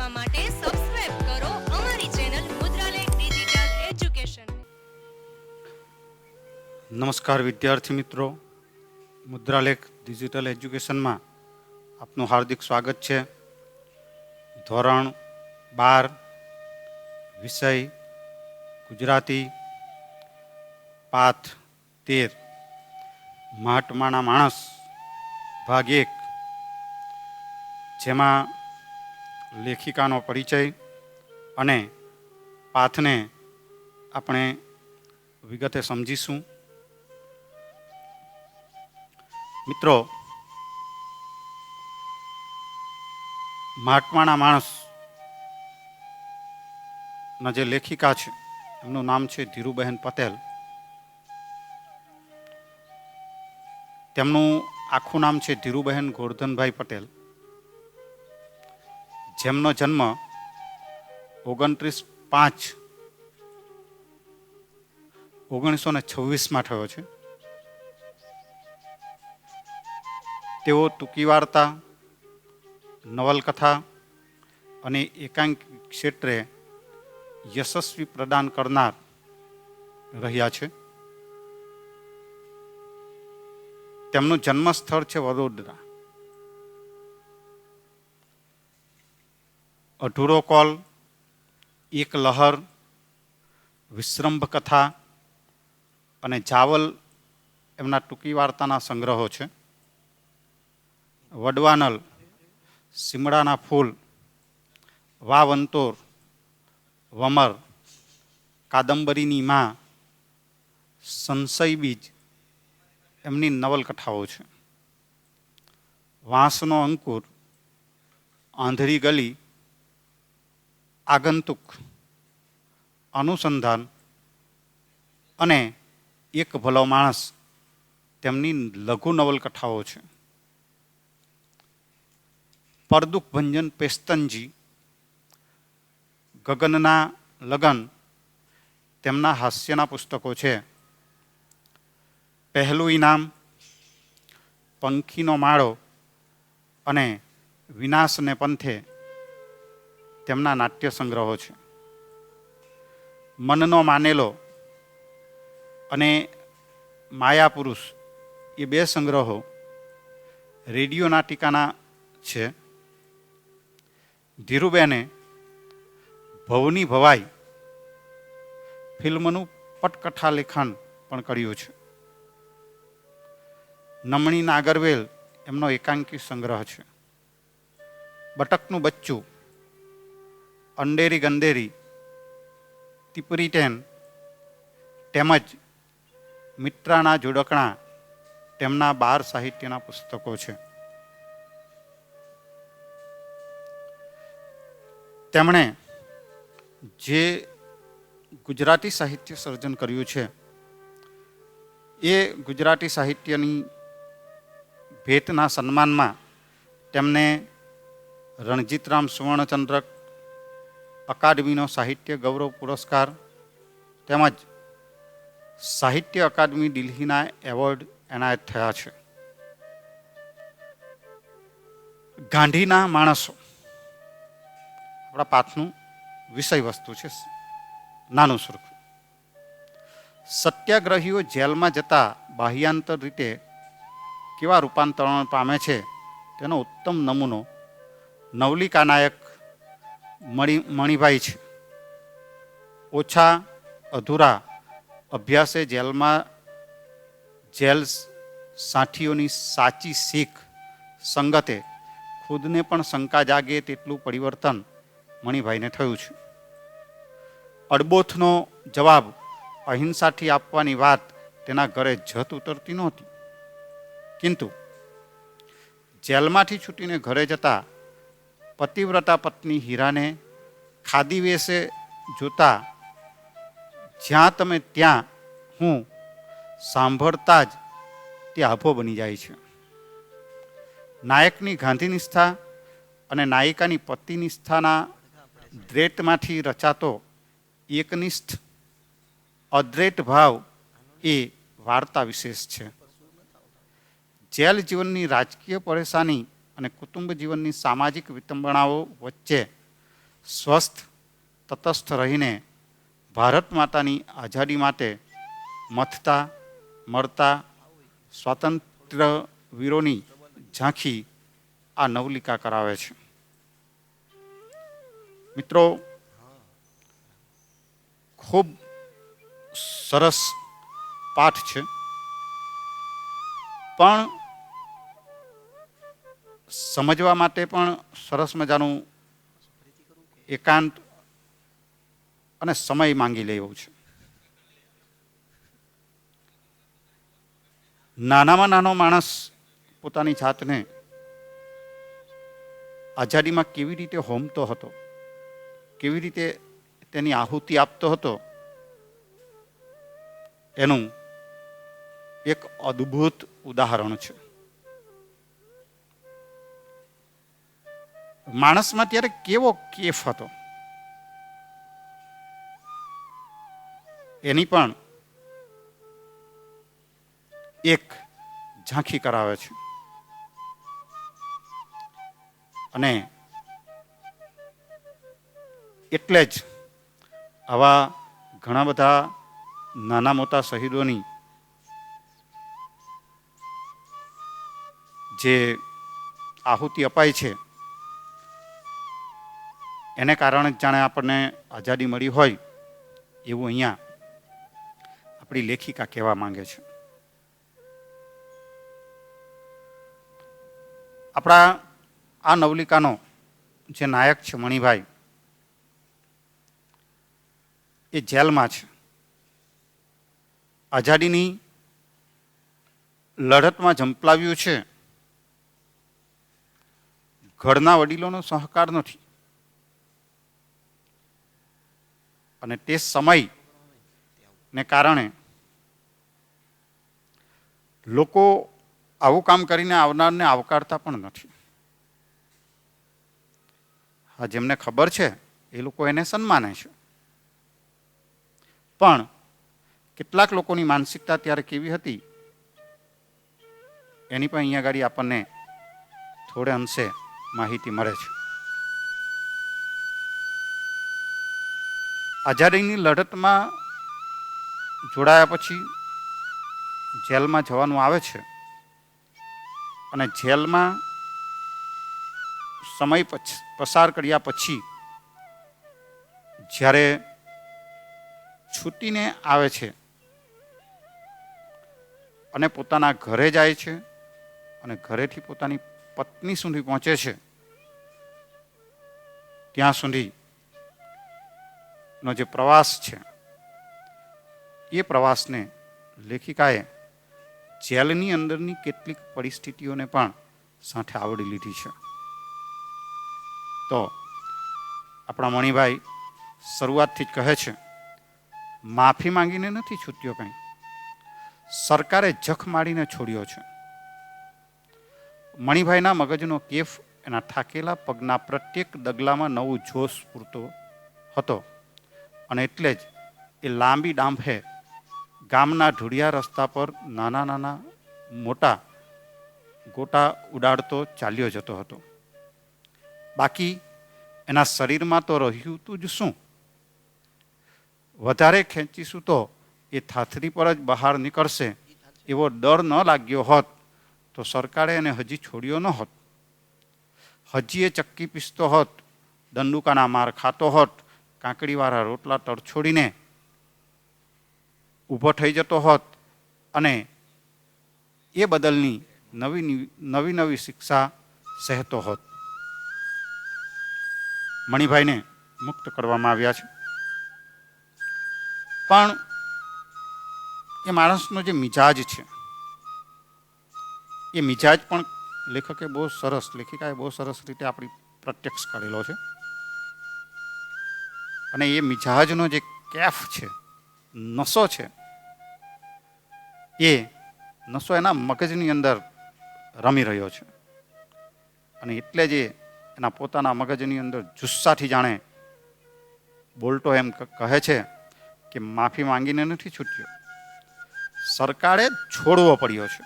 જોવા માટે સબસ્ક્રાઇબ કરો અમારી ચેનલ મુદ્રાલેખ ડિજિટલ એજ્યુકેશન. નમસ્કાર વિદ્યાર્થી મિત્રો, મુદ્રાલેખ ડિજિટલ એજ્યુકેશનમાં આપનું હાર્દિક સ્વાગત છે. ધોરણ 12 વિષય ગુજરાતી, પાઠ 13 મહાત્માના માણસ ભાગ 1, જેમાં લેખિકાનો પરિચય અને પાઠને આપણે વિગતે સમજીશું. મિત્રો, મહાત્માના માણસના જે લેખિકા છે એમનું નામ છે ધીરુબહેન પટેલ. તેમનું આખું નામ છે ધીરુબહેન ગોરધનભાઈ પટેલ, જેમનો જન્મ 29/5/1926 થયો છે. તેઓ ટૂંકી વાર્તા, નવલકથા અને એકાંકિક ક્ષેત્રે યશસ્વી પ્રદાન કરનાર રહ્યા છે. તેમનું જન્મસ્થળ છે વડોદરા. અધૂરો કોલ, એક લહર, વિશ્રંભ કથા અને જાવલ એમના ટૂંકી વાર્તાના સંગ્રહો છે. વડવાનલ, સીમડાના ફૂલ, વાવંતોર, વમર, કાદંબરીની માં, સંશય બીજ એમની નવલકથાઓ છે. વાંસનો અંકુર, આંધળી ગલી, આગંતુક, અનુસંધાન અને એક ભલો માણસ તેમની લઘુ નવલકથાઓ છે. પરદુખ ભંજન પેસ્તનજી, ગગનના લગન તેમના હાસ્યના પુસ્તકો છે. પહેલું ઇનામ, પંખીનો માળો અને વિનાશને પંથે તેમના નાટ્ય સંગ્રહો છે. મનનો માનેલો અને માયાપુરુષ એ 2 સંગ્રહો રેડિયો નાટિકાના છે. ધીરુબેને ભવની ભવાઈ ફિલ્મનું પટકથા લેખન પણ કર્યું છે. નમણી નાગરવેલ એમનો એકાંકી સંગ્રહ છે. બટકનું બચ્ચું, અંડેરી ગંદેરી, ટીપરી ટેન તેમજ મિત્રાના જોડકણા તેમના 12 સાહિત્યના પુસ્તકો છે. તેમણે જે ગુજરાતી સાહિત્ય સર્જન કર્યું છે એ ગુજરાતી સાહિત્યની ભેટના સન્માનમાં તેમને રણજીતરામ સુવર્ણચંદ્રક, અકાદમીનો સાહિત્ય ગૌરવ પુરસ્કાર તેમજ સાહિત્ય અકાદમી દિલ્હીના એવોર્ડ એનાયત થયા છે. ગાંધીના માણસો આપણા પાઠનું વિષય વસ્તુ છે. નાનું સુરખ. સત્યાગ્રહીઓ જેલમાં જતા બાહ્યાંતર રીતે કેવા રૂપાંતરણ પામે છે તેનો ઉત્તમ નમૂનો નવલિકા નાયક મણિભાઈ છે. ઓછા અધૂરા અભ્યાસે જેલ સાથીઓની સાચી શીખ સંગતે ખુદને પણ શંકા જાગે તેટલું પરિવર્તન મણિભાઈને થયું છે. અડબોથનો જવાબ અહિંસાથી આપવાની વાત તેના ઘરે જત ઉતરતી નહોતી, કિંતુ જેલમાંથી છૂટીને ઘરે જતા પતિવ્રતા પત્ની હીરાને ખાદી વેશે જોતા જ્યાં તમે ત્યાં હું સાંભળતા જ તે આભો બની જાય છે. નાયકની ગાંધીનિષ્ઠા અને નાયિકાની પતિનિષ્ઠાના દ્વૈતમાંથી રચાતો એકનિષ્ઠ અદ્વૈત ભાવ એ વાર્તા વિશેષ છે. જેલ જીવનની રાજકીય પરેશાની અને કુટુંબ જીવનની સામાજિક વિતંબણાઓ વચ્ચે સ્વસ્થ તટસ્થ રહીને ભારત માતાની આઝાદી માટે મથતા મળતા સ્વાતંત્ર્ય વીરોની ઝાંખી આ નવલિકા કરાવે છે. મિત્રો, ખૂબ સરસ પાઠ છે, પણ સમજવા માટે પણ સરસ મજાનું એકાંત અને સમય માંગી લે એવું છે. નાનામાં નાનો માણસ પોતાની જાતને આઝાદીમાં કેવી રીતે હોમતો હતો, કેવી રીતે તેની આહુતિ આપતો હતો, એનું એક અદ્ભુત ઉદાહરણ છે. માણસમાં ત્યારે કેવો કેફ હતો એની પણ એક ઝાંખી કરાવે છે. અને એટલે જ આવા ઘણા બધા નાના મોટા શહીદોની જે આહુતિ અપાય છે એને કારણે જાણે આપણને આઝાદી મળી હોય એવું અહીંયા આપણી લેખિકા કહેવા માંગે છે. આપણા આ નવલિકાનો જે નાયક છે મણિભાઈ, એ જેલમાં છે. આઝાદીની લડતમાં ઝંપલાવ્યું છે. ઘરના વડીલોનો સહકાર નથી અને તે સમયને કારણે લોકો આવું કામ કરીને આવનારને આવકારતા પણ નથી. હા, જેમને ખબર છે એ લોકો એને સન્માને છે, પણ કેટલાક લોકોની માનસિકતા ત્યારે કેવી હતી એની પણ અહીંયા આગળ આપણને થોડે અંશે માહિતી મળે છે. આઝાદીની લડતમાં જોડાયા પછી જેલમાં જવાનું આવે છે અને જેલમાં સમય પસાર કર્યા પછી જ્યારે છૂટીને આવે છે અને પોતાના ઘરે જાય છે અને ઘરેથી પોતાની પત્ની સુધી પહોંચે છે, ત્યાં સુધીનો જે પ્રવાસ છે એ પ્રવાસને લેખિકાએ જેલની અંદરની કેટલીક પરિસ્થિતિઓને પણ સાથે આવરી લીધી છે. તો આપણા મણિભાઈ શરૂઆતથી જ કહે છે, માફી માંગીને નથી છૂટ્યો, કંઈ સરકારે જખ મારીને છોડ્યો છે. મણિભાઈના મગજનો કેફ એના થાકેલા પગના પ્રત્યેક ડગલામાં નવું જોશ પૂરતો હતો અને એટલે જ એ લાંબી ડાંભે ગામના ઢૂળિયા રસ્તા પર નાના નાના મોટા ગોટા ઉડાડતો ચાલ્યો જતો હતો. બાકી એના શરીરમાં તો રહ્યું તું જ શું? વધારે ખેંચીશું તો એ થાથરી પર જ બહાર નીકળશે એવો ડર ન લાગ્યો હોત તો સરકારે એને હજી છોડ્યો ન હોત. હજી એ ચક્કી પીસતો હોત, દંડુકાના માર ખાતો હોત, કાંકડીવાળા રોટલા તરછોડીને ઊભો થઈ જતો હોત અને એ બદલની નવી નવી શિક્ષા સહેતો હોત. મણિભાઈને મુક્ત કરવામાં આવ્યા છે, પણ એ માણસનો જે મિજાજ છે એ મિજાજ પણ લેખિકાએ બહુ સરસ રીતે આપણી પ્રત્યક્ષ કરેલો છે. અને એ મિજાજનો જે કેફ છે, નશો છે, એ નશો એના મગજની અંદર રમી રહ્યો છે અને એટલે જ એના પોતાના મગજની અંદર જુસ્સાથી જાણે બોલતો એમ કહે છે કે માફી માંગીને નથી છૂટ્યો, સરકારે છોડવો પડ્યો છે.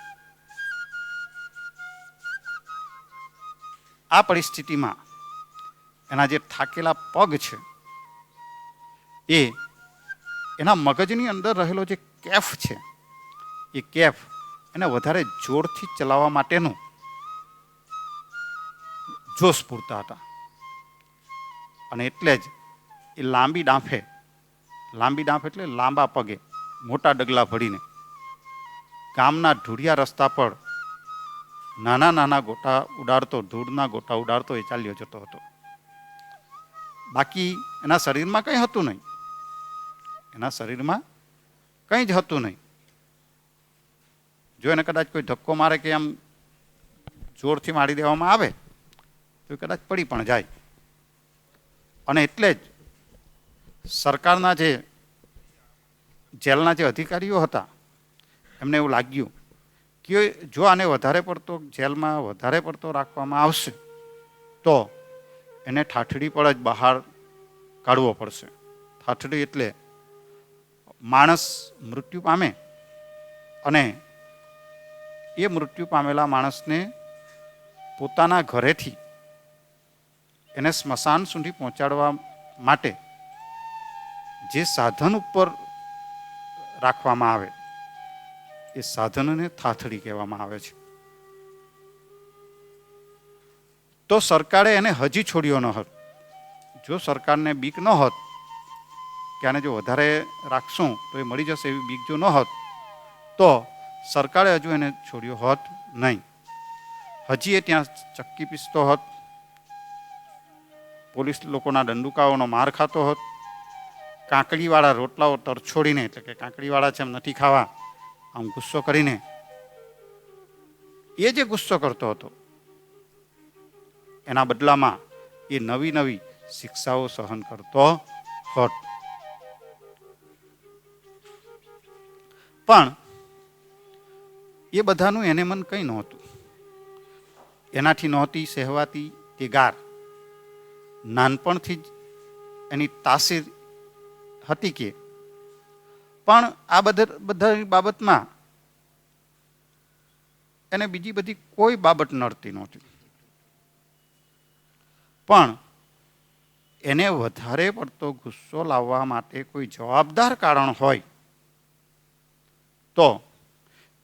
આ પરિસ્થિતિમાં એના જે થાકેલા પગ છે એ એના મગજની અંદર રહેલો જે કેફ છે એ કેફ એને વધારે જોરથી ચલાવવા માટેનું જોશ પૂરતા હતા. અને એટલે જ એ લાંબી ડાંફે એટલે લાંબા પગે મોટા ડગલા ભરીને ગામના ઢૂળિયા રસ્તા પર નાના નાના ગોટા ઉડાડતો, ધૂળના ગોટા ઉડાડતો એ ચાલ્યો જતો હતો. બાકી એના શરીરમાં કંઈ હતું નહીં. એના શરીરમાં કંઈ જ હતું નહીં. જો એને કદાચ કોઈ ધક્કો મારે કે આમ જોરથી મારી દેવામાં આવે તો એ કદાચ પડી પણ જાય. અને એટલે જ સરકારના જે જેલના જે અધિકારીઓ હતા એમને એવું લાગ્યું કે જો આને વધારે પડતો જેલમાં વધારે પડતો રાખવામાં આવશે તો એને ઠાઠડી પર જ બહાર કાઢવો પડશે. ઠાઠડી એટલે માણસ મૃત્યુ પામે અને એ મૃત્યુ પામેલા માણસને પોતાના ઘરેથી એને સ્મશાન સુધી પહોંચાડવા માટે જે સાધન ઉપર રાખવામાં આવે એ સાધનને થાથડી કહેવામાં આવે છે. તો સરકારે એને હજી છોડ્યો ન હોત. જો સરકારને બીક ન હોત કે આને જો વધારે રાખશું તો એ મળી જશે એવી બીક જો ન હોત તો સરકારે હજુ એને છોડ્યો હોત નહીં. હજી એ ત્યાં ચક્કી પીસતો હોત, પોલીસ લોકોના દંડુકાઓનો માર ખાતો હોત, કાંકડીવાળા રોટલાઓ તરછોડીને, એટલે કે કાંકડીવાળા છે એમ નથી ખાવા, આમ ગુસ્સો કરીને એ જે ગુસ્સો કરતો હતો એના બદલામાં એ નવી નવી શિક્ષાઓ સહન કરતો હોત. પણ એ બધાનું એને મન કંઈ નહોતું. એનાથી નહોતી સહેવાતી તે ગાર. નાનપણથી જ એની તાસીર હતી કે પણ આ બધા બાબતમાં એને બીજી બધી કોઈ બાબત નડતી નહોતી. પણ એને વધારે પડતો ગુસ્સો લાવવા માટે કોઈ જવાબદાર કારણ હોય તો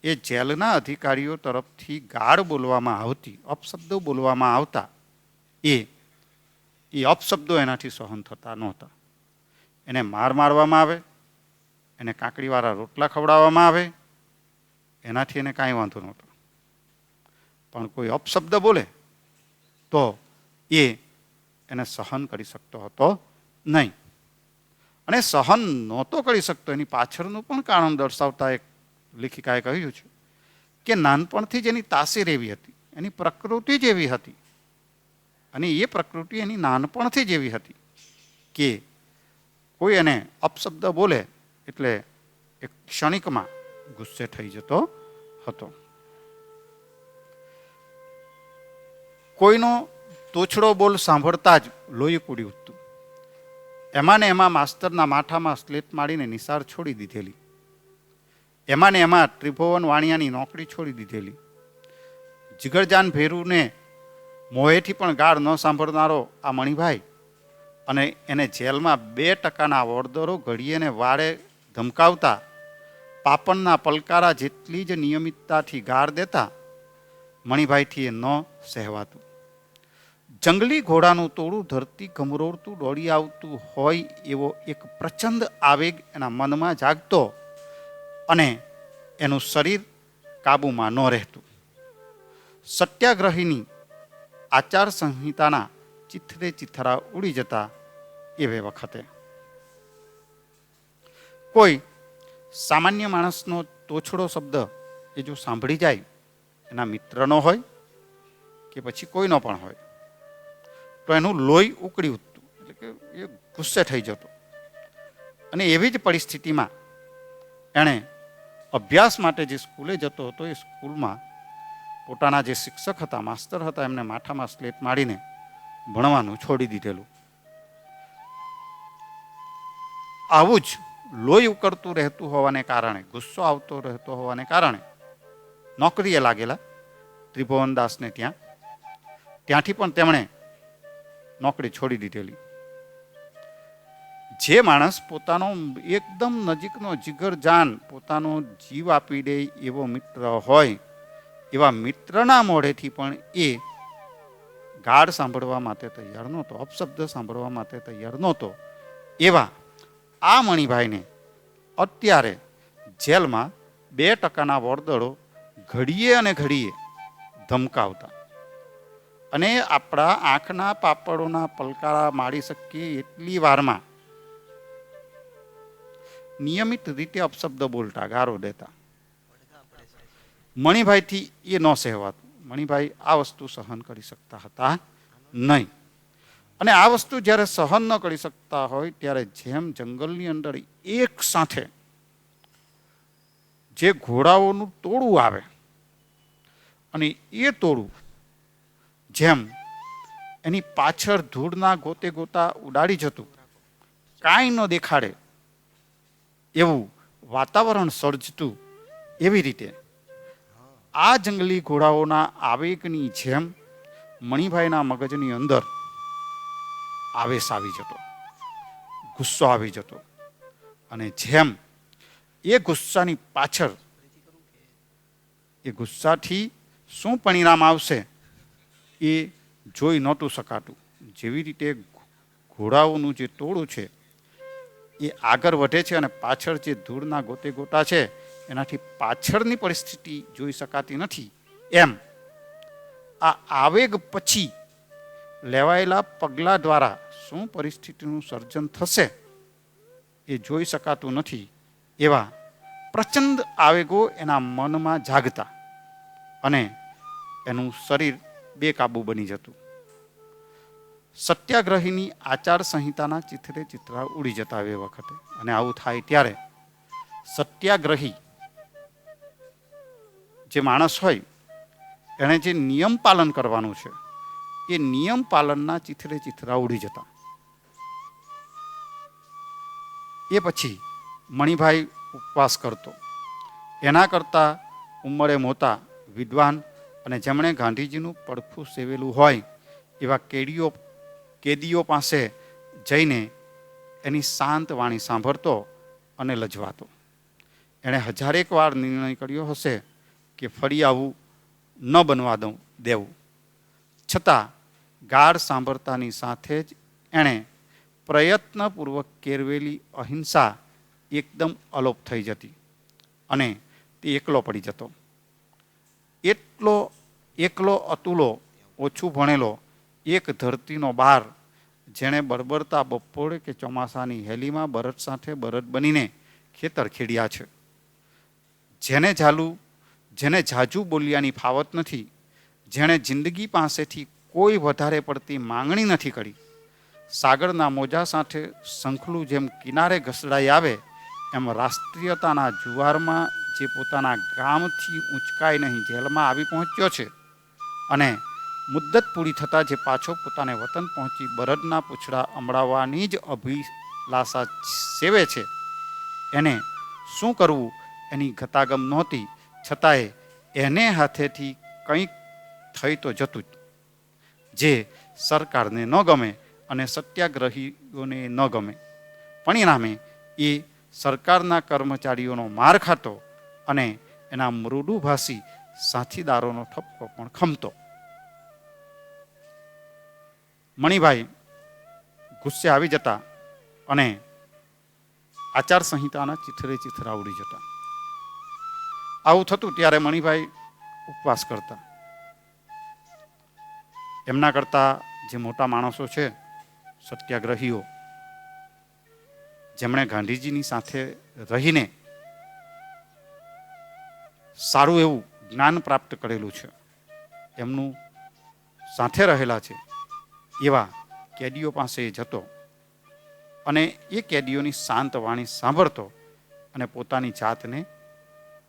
એ જેલના અધિકારીઓ તરફથી ગાળ બોલવામાં આવતી, અપશબ્દો બોલવામાં આવતા, એ અપશબ્દો એનાથી સહન થતા નહોતા. એને મારવામાં આવે, એને કાંકડીવાળા રોટલા ખવડાવવામાં આવે, એનાથી એને કાંઈ વાંધો નહોતો. પણ કોઈ અપશબ્દ બોલે તો એને સહન કરી શકતો હતો નહીં. અને સહન નહોતો કરી શકતો એની પાછળનું પણ કારણ દર્શાવતા એક લેખિકાએ કહ્યું છે કે નાનપણથી જ એની તાસીર એવી હતી, એની પ્રકૃતિ જ એવી હતી, અને એ પ્રકૃતિ એની નાનપણથી જ એવી હતી કે કોઈ એને અપશબ્દ બોલે એટલે એક ક્ષણિકમાં ગુસ્સે થઈ જતો હતો. કોઈનો તોછડો બોલ સાંભળતા જ લોહી કૂડી ઉઠતું. એમાં ને એમાં માસ્તરના માથામાં સ્લેટ મારીને નિસાર છોડી દીધેલી. એમાં ને એમાં ત્રિભુવન વાણિયાની નોકરી છોડી દીધેલી. જીગરજાન ભેરુને મોહેથી પણ ગાળ ન સાંભળનારો આ મણિભાઈ અને એને જેલમાં 2% વળદરો ઘડીએને વાળે ધમકાવતા, પાપણના પલકારા જેટલી જ નિયમિતતાથી ગાળ દેતા મણિભાઈથી એ ન સહેવાતું. જંગલી ઘોડાનું ટોળું ધરતી ગમરોળતું દોડી આવતું હોય એવો એક પ્રચંડ આવેગ એના મનમાં જાગતો અને એનું શરીર કાબૂમાં ન રહેતું. સત્યાગ્રહીની આચાર સંહિતાના ચિથરે ચિથરા ઉડી જતા એવે વખતે કોઈ સામાન્ય માણસનો તોછડો શબ્દ એ જો સાંભળી જાય, એના મિત્રનો હોય કે પછી કોઈનો પણ હોય, તો એનું લોહી ઉકળી ઉઠતું, એટલે કે એ ગુસ્સે થઈ જતો. અને એવી જ પરિસ્થિતિમાં એણે અભ્યાસ માટે જે સ્કૂલે જતો હતો એ સ્કૂલમાં પોતાના જે શિક્ષક હતા, માસ્તર હતા, એમને માથામાં સ્લેટ મારીને ભણવાનું છોડી દીધેલું. આવું જ લોહી ઉકળતું રહેતું હોવાને કારણે, ગુસ્સો આવતો રહેતો હોવાને કારણે નોકરીએ લાગેલા ત્રિભુવનદાસને ત્યાંથી પણ તેમણે નોકરી છોડી દીધેલી. જે માણસ પોતાનો એકદમ નજીકનો જીગરજાન પોતાનો જીવ આપી દે એવો મિત્ર હોય, એવા મિત્રના મોઢેથી પણ એ ગાળ સાંભળવા માટે તૈયાર નહોતો, અપશબ્દ સાંભળવા માટે તૈયાર નહોતો. એવા આ મણિભાઈને અત્યારે જેલમાં 2% વરદળો ઘડીએ અને ઘડીએ ધમકાવતા અને આપણા આંખના પાપડોના પલકારા મારી શકીએ એટલી વારમાં નિયમિત રીતે અપશબ્દ બોલતા, ગારો દેતા. મણિભાઈથી એ ન સહેવાતું. મણિભાઈ આ વસ્તુ સહન કરી શકતા હતા નહીં. અને આ વસ્તુ જ્યારે સહન ન કરી શકતા હોય ત્યારે જેમ જંગલની અંદર એક સાથે જે ઘોડાઓનું ટોળું આવે અને એ ટોળું જેમ એની પાછળ ધૂળના ગોતે ગોતા ઉડાડી જતું, કાંઈ ન દેખાડે એવું વાતાવરણ સર્જતું, એવી રીતે આ જંગલી ઘોડાઓના આવેગની જેમ મણિભાઈના મગજની અંદર આવેશ આવી જતો, ગુસ્સો આવી જતો. અને જેમ એ ગુસ્સાની પાછળ એ ગુસ્સાથી શું પરિણામ આવશે એ જોઈ નહોતું શકાતું. જેવી રીતે ઘોડાઓનું જે ટોળું છે એ આગળ વધે છે અને પાછળ જે ધૂળના ગોતે ગોટા છે એનાથી પાછળની પરિસ્થિતિ જોઈ શકાતી નથી, એમ આ આવેગ પછી લેવાયેલા પગલાં દ્વારા શું પરિસ્થિતિનું સર્જન થશે એ જોઈ શકાતું નથી. એવા પ્રચંડ આવેગો એના મનમાં જાગતા અને એનું શરીર બેકાબૂ બની જતું. સત્યાગ્રહીની આચાર સંહિતાના ચિત્રે ચિત્રા ઉડી જતા એ વખતે. અને આવું થાય ત્યારે સત્યાગ્રહી જે માણસ હોય એણે જે નિયમ પાલન કરવાનું છે એ નિયમ પાલનના ચિત્રે ચિત્રા ઉડી જતા. એ પછી મણિભાઈ ઉપવાસ કરતો. એના કરતાં ઉંમરે મોટા વિદ્વાન અને જેમણે ગાંધીજીનું પડખું સેવેલું હોય એવા કેદીઓ પાસે જઈને એની શાંત વાણી સાંભળતો અને લજવાતો. એણે 1000 વાર નિર્ણય કર્યો હશે કે ફરી આવું ન બનવા દેવું. છતાં ગાળ સાંભળતાની સાથે જ એણે પ્રયત્નપૂર્વક કેળવેલી અહિંસા એકદમ અલોપ થઈ જતી અને તે એકલો પડી જતો. એકલો અતુલો, ઓછું ભણેલો, એક ધરતીનો બાર, જેણે બરબરતા બપોરે કે ચોમાસાની હેલીમાં બરડ સાથે બરડ બનીને ખેતર ખેડ્યા છે, જેને જાજુ બોલ્યાની ફાવત નથી, જેણે જિંદગી પાસેથી કોઈ વધારે પડતી માંગણી નથી કરી, સાગરના મોજા સાથે શંખલું જેમ કિનારે ઘસડાઈ આવે એમ રાષ્ટ્રીયતાના જુવારમાં જે પોતાના ગામથી ઊંચકાઈ નહીં જેલમાં આવી પહોંચ્યો છે અને મુદ્દત પૂરી થતાં જે પાછો પોતાને વતન પહોંચી બરડના પૂંછડા અમડાવવાની જ અભિલાષા સેવે છે, એને શું કરવું એની ગતાગમ નહોતી. છતાંય એને હાથેથી કંઈક થઈ તો જતું જ, જે સરકારને ન ગમે અને સત્યાગ્રહીઓને ન ગમે. પરિણામે એ સરકારના કર્મચારીઓનો માર ખાતો અને એના મૃદુભાષી સાથીદારોનો ઠપકો પણ ખમતો. મણિભાઈ ગુસ્સે આવી જતા અને આચાર સંહિતાના ચિથરે ચિથરા ઉડી જતા. આવું થતું ત્યારે મણિભાઈ ઉપવાસ કરતા. એમના કરતાં જે મોટા માણસો છે, સત્યાગ્રહીઓ, જેમણે ગાંધીજીની સાથે રહીને સારું એવું જ્ઞાન પ્રાપ્ત કરેલું છે, એમનું સાથે રહેલા છે, એવા કેદીઓ પાસે જતો અને એ કેદીઓની શાંત વાણી સાંભળતો અને પોતાની જાતને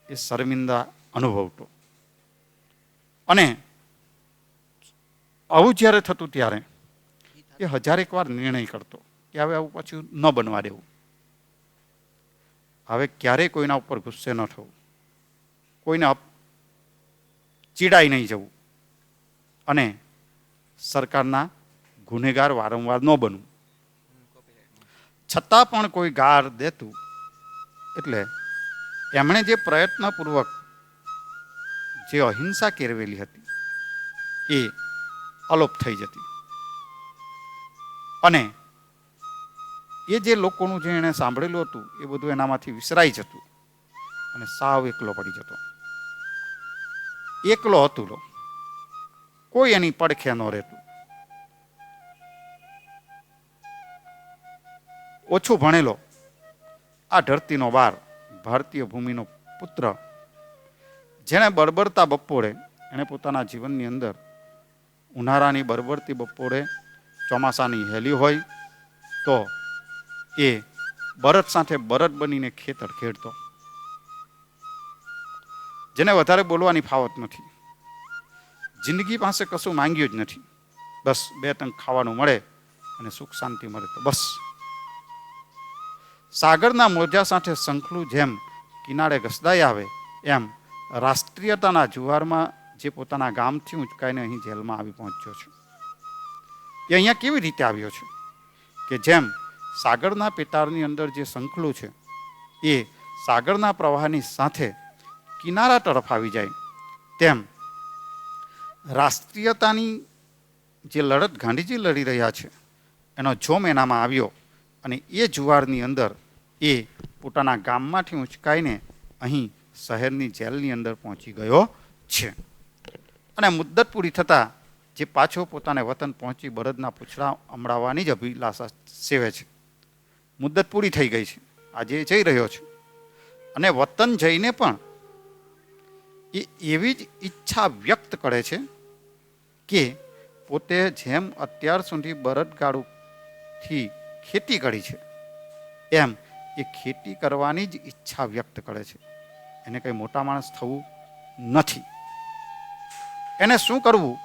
એ શર્મિંદા અનુભવતો. અને આવું જ્યારે થતું ત્યારે એ 1000 વાર નિર્ણય કરતો કે હવે આવું પાછું ન બનવા દેવું, હવે ક્યારેય કોઈના ઉપર ગુસ્સે ન થવું, કોઈને ચીડાઈ નહીં જવું અને સરકારના ગુનેગાર વારંવાર ન બનવું. છતાં પણ કોઈ ગાર દેતું એટલે એમણે જે પ્રયત્નપૂર્વક જે અહિંસા કેળવેલી હતી એ અલોપ થઈ જતી અને એ જે લોકોનું જે એણે સાંભળેલું હતું એ બધું એનામાંથી વિસરાઈ જતું અને સાવ એકલો પડી જતો. એકલો હતો, કોઈ એની પડખે ન રહેતું. ઓછું ભણેલો આ ધરતીનો વાર, ભારતીય ભૂમિનો પુત્ર, જેણે બરબરતા બપોરે એણે પોતાના જીવનની અંદર ઉનાળાની બરબરતી બપોરે ચોમાસાની હેલી હોય તો એ બળદ સાથે બળદ બનીને ખેતર ખેડતો. જેને વધારે બોલવાની ફાવત નથી, જિંદગી પાસે કશું માંગ્યું જ નથી, બસ બે ટંક ખાવાનું મળે અને સુખ શાંતિ મળે તો બસ. સાગરના મોજા સાથે શંખલું જેમ કિનારે ઘસડાઈ આવે એમ રાષ્ટ્રીયતાના જુવારમાં જે પોતાના ગામથી ઉંચકાઈને અહીં જેલમાં આવી પહોંચ્યો છે. એ અહીંયા કેવી રીતે આવ્યો છે કે જેમ સાગરના પેટાળની અંદર જે શંખલું છે એ સાગરના પ્રવાહની સાથે કિનારા તરફ આવી જાય તેમ રાષ્ટ્રીયતાની જે લડત ગાંધીજી લડી રહ્યા છે એનો જોમ એનામાં આવ્યો અને એ જુવારની અંદર એ પોતાના ગામમાંથી ઉંચકાઈને અહીં શહેરની જેલની અંદર પહોંચી ગયો છે. અને મુદ્દત પૂરી થતાં જે પાછો પોતાને વતન પહોંચી બળદના પૂંછડા અમડાવવાની જ અભિલાષા સેવે છે. મુદ્દત પૂરી થઈ ગઈ છે, આજે જઈ રહ્યો છે અને વતન જઈને પણ એ એવી જ ઈચ્છા વ્યક્ત કરે છે કે પોતે જેમ અત્યાર સુધી બળદગાડુથી ખેતી કરી છે એમ એ ખેતી કરવાની જ ઈચ્છા વ્યક્ત કરે છે. એને કંઈ મોટા માણસ થવું નથી. એને શું કરવું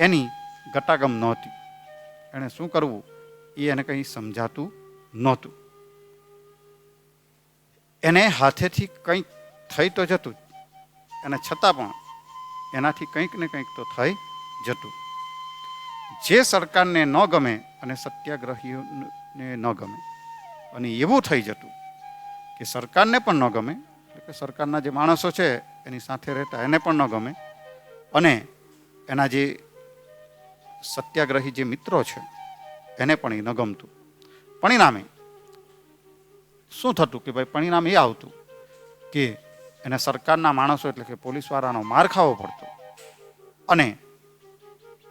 એની ગતાગમ નહોતી. એને શું કરવું એ એને કંઈ સમજાતું નહોતું. એને હાથેથી કંઈક થઈ તો જતું અને છતાં પણ એનાથી કંઈક ને કંઈક તો થઈ જતું. જે સરકારને ન ગમે અને સત્યાગ્રહીઓને ન ગમે અને એવું થઈ જતું કે સરકારને પણ ન ગમે, એટલે કે સરકારના જે માણસો છે એની સાથે રહેતા એને પણ ન ગમે અને એના જે સત્યાગ્રહી જે મિત્રો છે એને પણ એ ન ગમતું. પરિણામે શું થતું કે ભાઈ પરિણામ એ આવતું કે એને સરકારના માણસો એટલે કે પોલીસવાળાનો માર ખાવો પડતો અને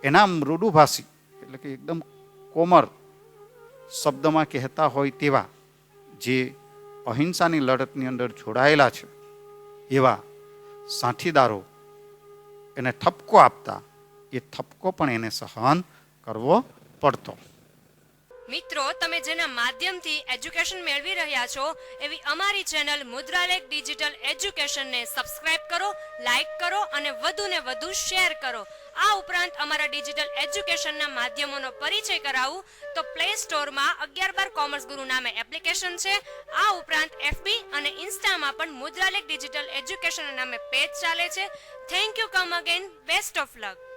એના મૃદુભાષી એટલે કે એકદમ કોમળ શબ્દમાં કહેતા હોય તેવા જે અહિંસાની લડતની અંદર જોડાયેલા છે એવા સાથીદારો એને ઠપકો આપતા, એ ઠપકો પણ એને સહન કરવો પડતો. મિત્રો, તમે જેના માધ્યમથી એજ્યુકેશન મેળવી રહ્યા છો એવી અમારી ચેનલ મુદ્રાલેખ ડિજિટલ એજ્યુકેશનને સબસ્ક્રાઇબ કરો, લાઇક કરો અને વધુને વધુ શેર કરો. આ ઉપરાંત અમારા ડિજિટલ એજ્યુકેશનના માધ્યમોનો પરિચય કરાવું તો પ્લે સ્ટોરમાં 11/12 કોમર્સ ગુરુ નામે એપ્લિકેશન છે. આ ઉપરાંત FB અને ઇન્સ્ટામાં પણ મુદ્રાલેખ ડિજિટલ એજ્યુકેશન નામે પેજ ચાલે છે. Thank you, come again, best of luck.